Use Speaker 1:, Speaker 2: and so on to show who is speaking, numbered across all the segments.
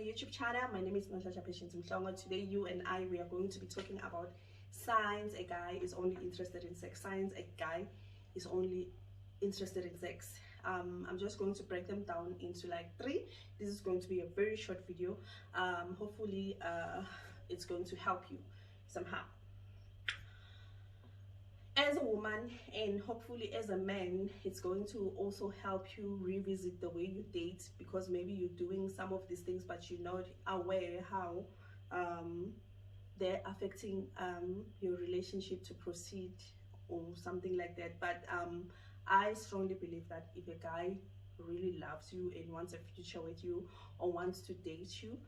Speaker 1: YouTube channel. My name is Noshasha Patience Mhlongo. Today you and I, we are going to be talking about signs a guy is only interested in sex. Signs a guy is only interested in sex. I'm just going to break them down into like 3. This is going to be a very short video. Hopefully it's going to help you somehow as a woman, and hopefully as a man it's going to also help you revisit the way you date, because maybe you're doing some of these things but you're not aware how they're affecting your relationship to proceed or something like that. But I strongly believe that if a guy really loves you and wants a future with you, or wants to date you,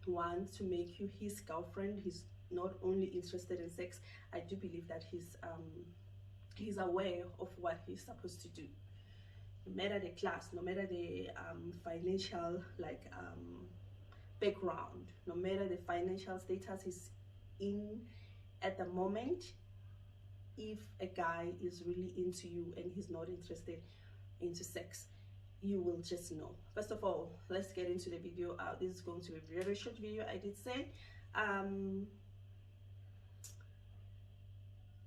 Speaker 1: wants to make you his girlfriend, he's not only interested in sex. I do believe that he's aware of what he's supposed to do, no matter the class, no matter the financial background, no matter the financial status he's in at the moment. If a guy is really into you and he's not interested into sex, you will just know. First of all, let's get into the video. This is going to be a very short video, I did say.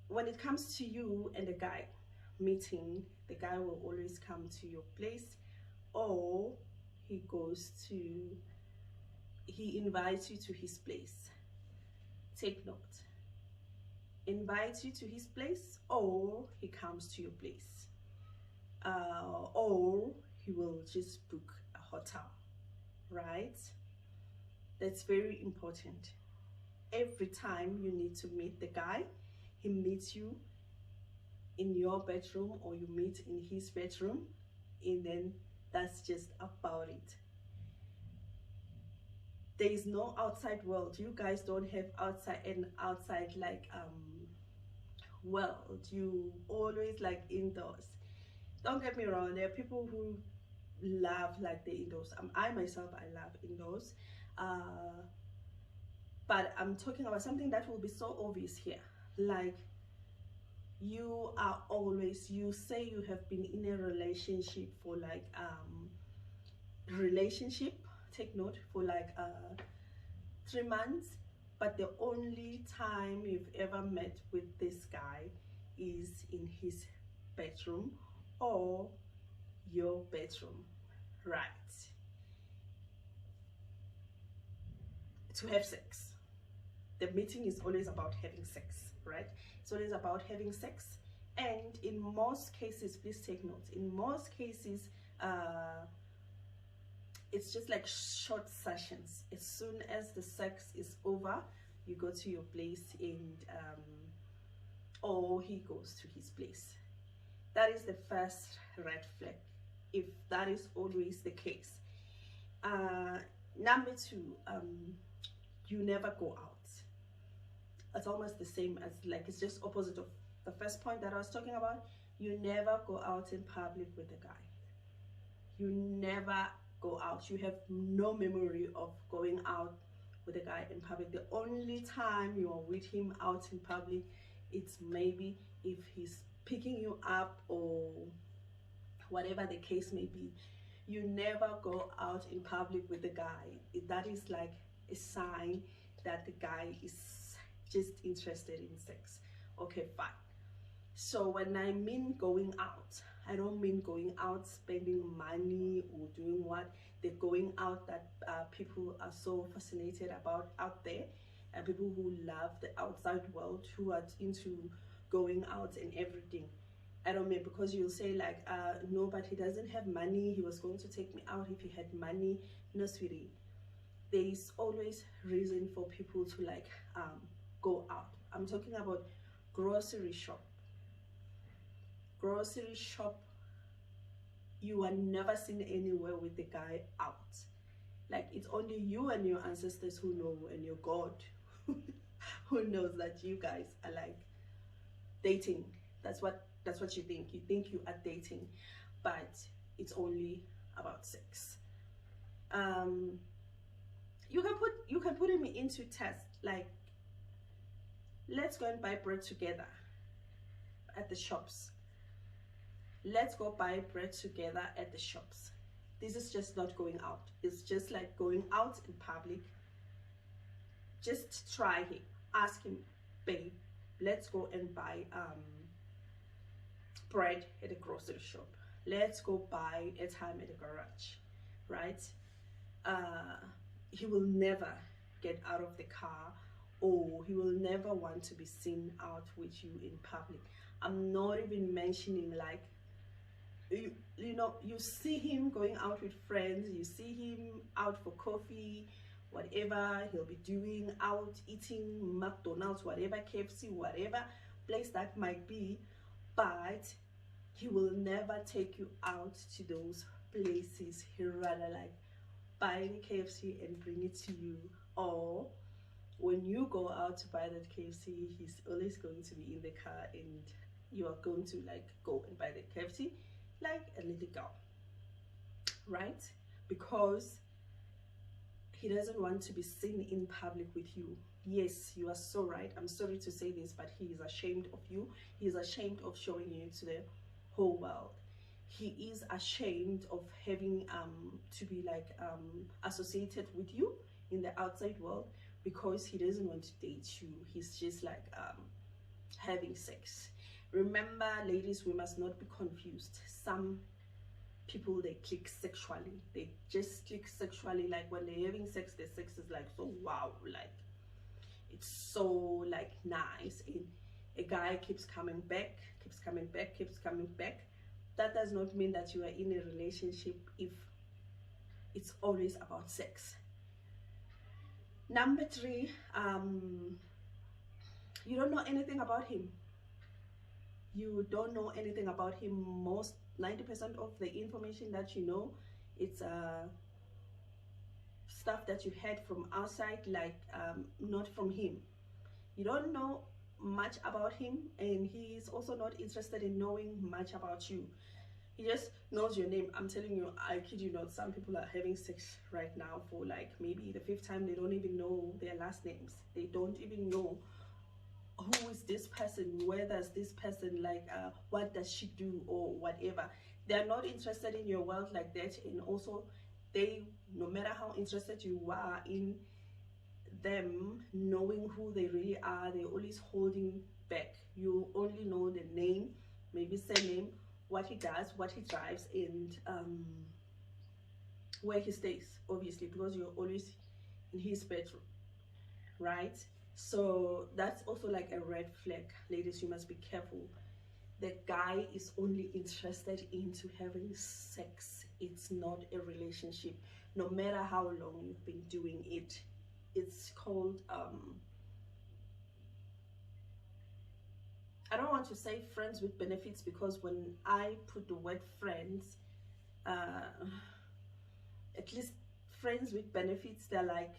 Speaker 1: When it comes to you and a guy meeting, the guy will always come to your place, or he invites you to his place. Take note. Invites you to his place, or he comes to your place, or he will just book a hotel, right? That's very important. Every time you need to meet the guy, he meets you in your bedroom or you meet in his bedroom, and then that's just about it. There is no outside world. You guys don't have outside like world. You always like indoors. Don't get me wrong, there are people who love like the indoors. I myself, I love indoors, but I'm talking about something that will be so obvious here. Like, you say you have been in a relationship for like take note, for like 3 months, but the only time you've ever met with this guy is in his bedroom or your bedroom, right? To have sex. The meeting is always about having sex, right? It's always about having sex. And in most cases, please take note, in most cases, it's just like short sessions. As soon as the sex is over, you go to your place, and or he goes to his place. That is the first red flag, if that is always the case. Number 2, you never go out. It's almost the same as, like, it's just opposite of the first point that I was talking about. You never go out in public with a guy. You never go out. You have no memory of going out with a guy in public. The only time you are with him out in public, it's maybe if he's picking you up or whatever the case may be. You never go out in public with the guy. That is like a sign that the guy is just interested in sex. Okay, fine. So when I mean going out, I don't mean going out spending money or doing what the going out that people are so fascinated about out there, and people who love the outside world, who are into going out and everything. I don't mean, because you'll say like, no, but he doesn't have money, he was going to take me out if he had money. No, sweetie, there is always reason for people to like go out. I'm talking about grocery shop. Grocery shop, you are never seen anywhere with the guy out. Like, it's only you and your ancestors who know, and your God who knows that you guys are like dating. That's what you think. You think you are dating, but it's only about sex. You can put him into test, like, let's go and buy bread together at the shops. Let's go buy bread together at the shops. this is just not going out. It's just like going out in public. Just try him. Ask him, babe, let's go and buy bread at a grocery shop. Let's go buy airtime at a garage, right? He will never get out of the car, or he will never want to be seen out with you in public. I'm not even mentioning like, you know, you see him going out with friends, you see him out for coffee, whatever he'll be doing, out eating McDonald's, whatever, KFC, whatever place that might be, but he will never take you out to those places. He rather like buy the KFC and bring it to you, or when you go out to buy that KFC, he's always going to be in the car and you are going to like go and buy the KFC like a little girl, right? Because he doesn't want to be seen in public with you. Yes, you are so right. I'm sorry to say this, but he is ashamed of you. He is ashamed of showing you to the whole world. He is ashamed of having to be like associated with you in the outside world, because he doesn't want to date you. He's just like having sex. Remember, ladies, we must not be confused. Some people, they click sexually. They just click sexually. Like when they're having sex, the sex is like so wow, like it's so like nice, and a guy keeps coming back, keeps coming back, keeps coming back. That does not mean that you are in a relationship if it's always about sex. Number 3, you don't know anything about him. You don't know anything about him. Most 90% of the information that you know, it's stuff that you heard from outside, like not from him. You don't know much about him, and he is also not interested in knowing much about you. He just knows your name. I'm telling you, I kid you not, some people are having sex right now for like maybe the 5th time. They don't even know their last names. They don't even know who is this person, where does this person like, what does she do, or whatever. They're not interested in your world like that. And also, they, no matter how interested you are in them knowing who they really are, they're always holding back. You only know the name, maybe surname, what he does, what he drives, and where he stays, obviously, because you're always in his bedroom, right? So that's also like a red flag. Ladies, you must be careful. The guy is only interested into having sex. It's not a relationship. No matter how long you've been doing it, it's called I don't want to say friends with benefits, because when I put the word friends, at least friends with benefits, they're like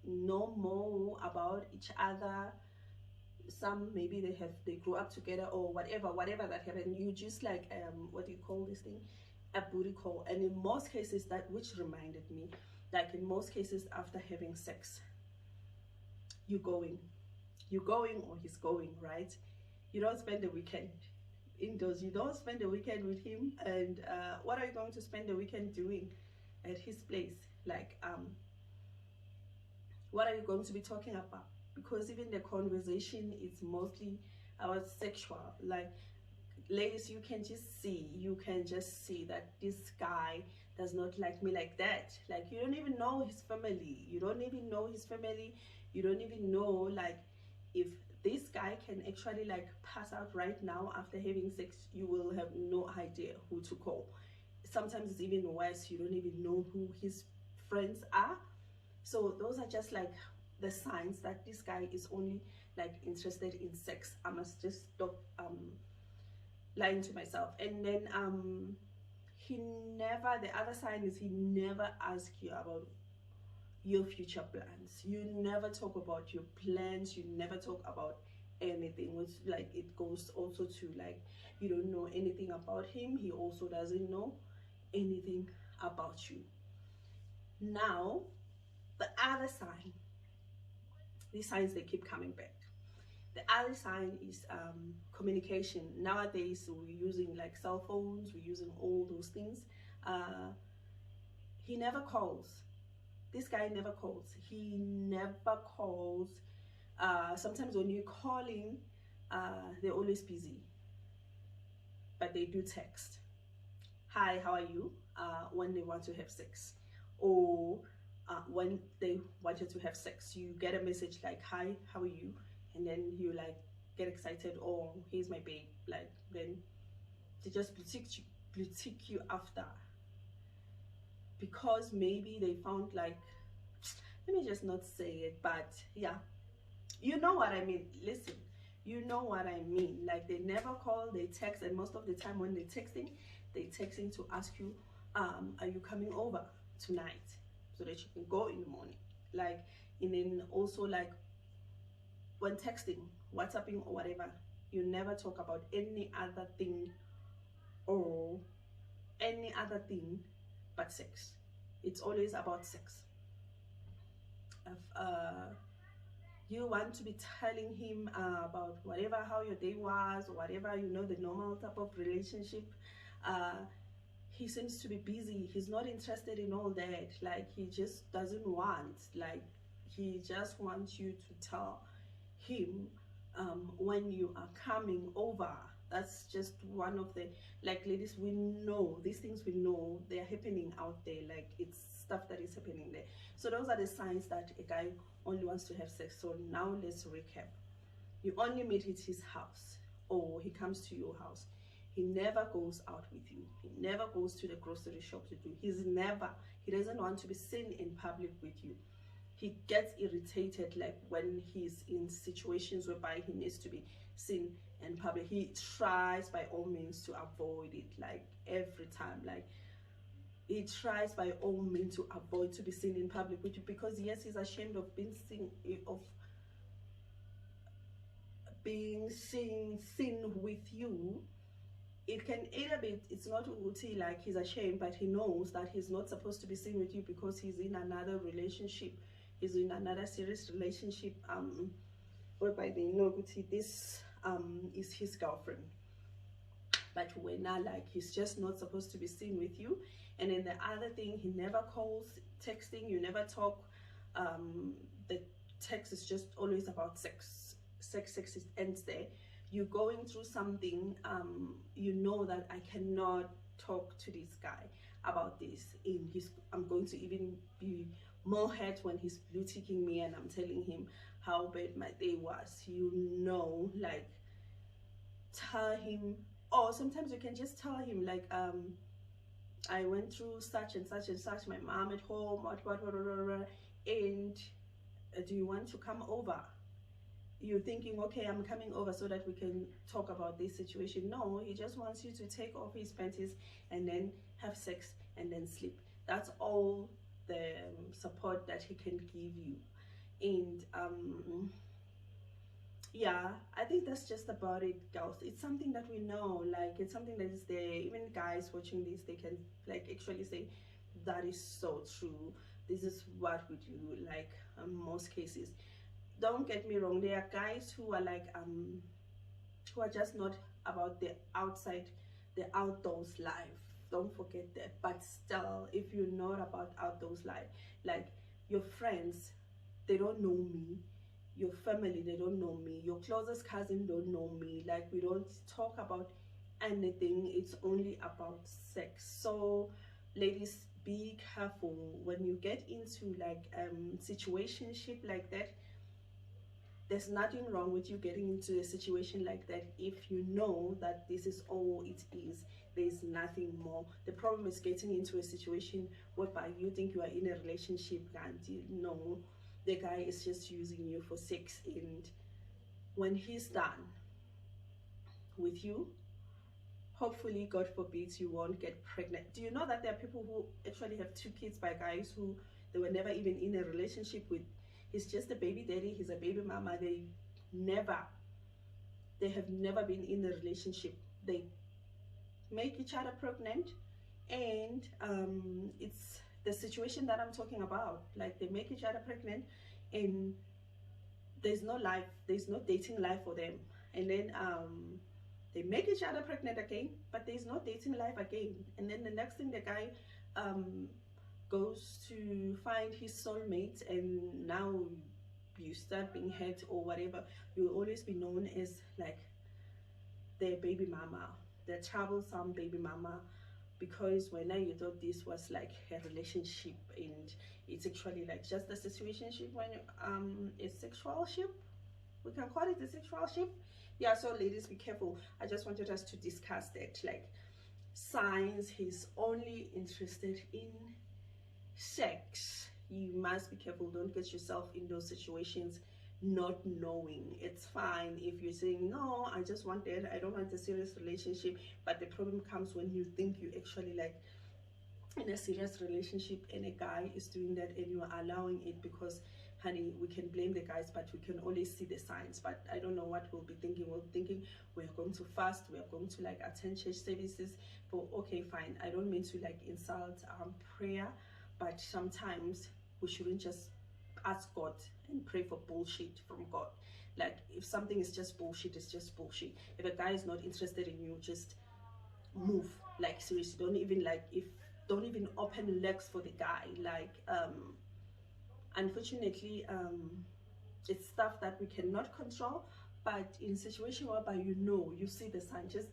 Speaker 1: know more about each other. Some maybe they grew up together, or whatever that happened. You just like what do you call this thing, a booty call. And in most cases, that, which reminded me, like in most cases, after having sex, you're going or he's going, right? You don't spend the weekend indoors. You don't spend the weekend with him. And what are you going to spend the weekend doing at his place? Like what are you going to be talking about? Because even the conversation is mostly about sexual. Like, ladies, you can just see that this guy does not like me like that. Like, you don't even know his family. You don't even know his family. You don't even know like if this guy can actually like pass out right now after having sex. You will have no idea who to call. Sometimes it's even worse. You don't even know who his friends are. So those are just like the signs that this guy is only like interested in sex. I must just stop lying to myself. And then the other sign is he never asks you about your future plans. You never talk about your plans. You never talk about anything, which like it goes also to like you don't know anything about him. He also doesn't know anything about you. Now the other sign, these signs, they keep coming back. The other sign is communication. Nowadays we're using like cell phones, we're using all those things. He never calls. This guy never calls. He never calls. Sometimes when you're calling, they're always busy, but they do text. Hi, how are you? When they want to have sex, or when they wanted to have sex, you get a message like, hi, how are you? And then you like get excited, oh, here's my babe. Like, then they just boutique you after, because maybe they found like, let me just not say it, but yeah, you know what I mean. Listen, you know what I mean. Like, they never call, they text, and most of the time when they're texting to ask you, are you coming over tonight, so that you can go in the morning. Like, and then also like when texting, WhatsApping or whatever, you never talk about any other thing or any other thing but sex. It's always about sex. If you want to be telling him about whatever, how your day was, or whatever, you know, the normal type of relationship, he seems to be busy. He's not interested in all that. Like, he just doesn't want, like, he just wants you to tell him when you are coming over. That's just one of the, like, ladies, we know these things, we know they're happening out there. Like, it's stuff that is happening there. So those are the signs that a guy only wants to have sex. So now let's recap. You only meet at his house, or he comes to your house. He never goes out with you. He never goes to the grocery shop to do. He doesn't want to be seen in public with you. He gets irritated like when he's in situations whereby he needs to be seen in public. He tries by all means to avoid it, like every time. Like, he tries by all means to avoid to be seen in public with you, because yes, he's ashamed of being seen with you. It can either be, it's not uti like he's ashamed, but he knows that he's not supposed to be seen with you because he's in another relationship, he's in another serious relationship, whereby they know uti this is his girlfriend. But when now, like, he's just not supposed to be seen with you. And then the other thing, he never calls, texting, you never talk. The text is just always about sex. Sex ends there. You're going through something, you know that I cannot talk to this guy about this. I'm going to even be more hurt when he's blue ticking me and I'm telling him how bad my day was. You know, like, tell him, or sometimes you can just tell him like, I went through such and such and such, my mom at home, and do you want to come over? You're thinking, okay, I'm coming over so that we can talk about this situation. No, he just wants you to take off his panties and then have sex and then sleep. That's all the support that he can give you. And yeah, I think that's just about it, girls. It's something that we know, like, it's something that is there. Even guys watching this, they can like actually say that is so true, this is what we do, like, most cases. Don't get me wrong, there are guys who are like who are just not about the outside, the outdoors life. Don't forget that. But still, if you're not about outdoors life, like, your friends, they don't know me, your family, they don't know me, your closest cousin don't know me, like, we don't talk about anything, it's only about sex. So ladies, be careful when you get into like situationship like that. There's nothing wrong with you getting into a situation like that if you know that this is all it is. There's nothing more. The problem is getting into a situation whereby you think you are in a relationship and you know the guy is just using you for sex, and when he's done with you, hopefully, God forbid, you won't get pregnant. Do you know that there are people who actually have 2 kids by guys who they were never even in a relationship with? He's just a baby daddy, he's a baby mama. They have never been in a relationship. They make each other pregnant, and it's the situation that I'm talking about. Like, they make each other pregnant and there's no life, there's no dating life for them. And then they make each other pregnant again, but there's no dating life again. And then the next thing, the guy goes to find his soulmate, and now you start being hurt or whatever, you'll always be known as like their baby mama, the troublesome baby mama, because when you thought this was like a relationship, and it's actually like just a situationship, when it's sexual ship, we can call it a sexual ship. Yeah, so ladies, be careful. I just wanted us to discuss that, like signs he's only interested in sex. You must be careful. Don't get yourself in those situations not knowing. It's fine if you're saying, no, I just want that, I don't want a serious relationship, but the problem comes when you think you actually like in a serious relationship and a guy is doing that and you are allowing it, because honey, we can blame the guys, but we can only see the signs. But I don't know what we'll be thinking. We're thinking we're going to fast, we're going to like attend church services. But okay, fine, I don't mean to like insult prayer, but sometimes we shouldn't just ask God and pray for bullshit from God. Like if something is just bullshit, it's just bullshit. If a guy is not interested in you, just move. Like seriously, don't even open legs for the guy. Like unfortunately, it's stuff that we cannot control, but in situation whereby you see the sign, just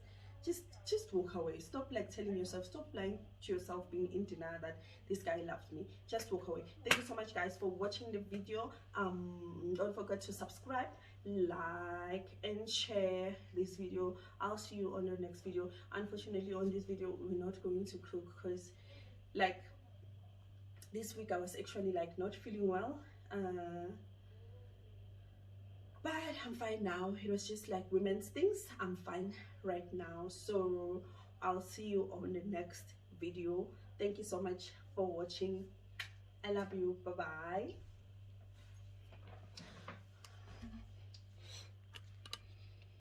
Speaker 1: walk away. Stop like telling yourself, stop lying to yourself, being in denial that this guy loves me. Just walk away. Thank you so much guys for watching the video. Don't forget to subscribe, like and share this video. I'll see you on the next video. Unfortunately, on this video we're not going to cook, because like this week I was actually like not feeling well, but I'm fine now. It was just like women's things. I'm fine right now, so I'll see you on the next video. Thank you so much for watching. I love you. Bye bye.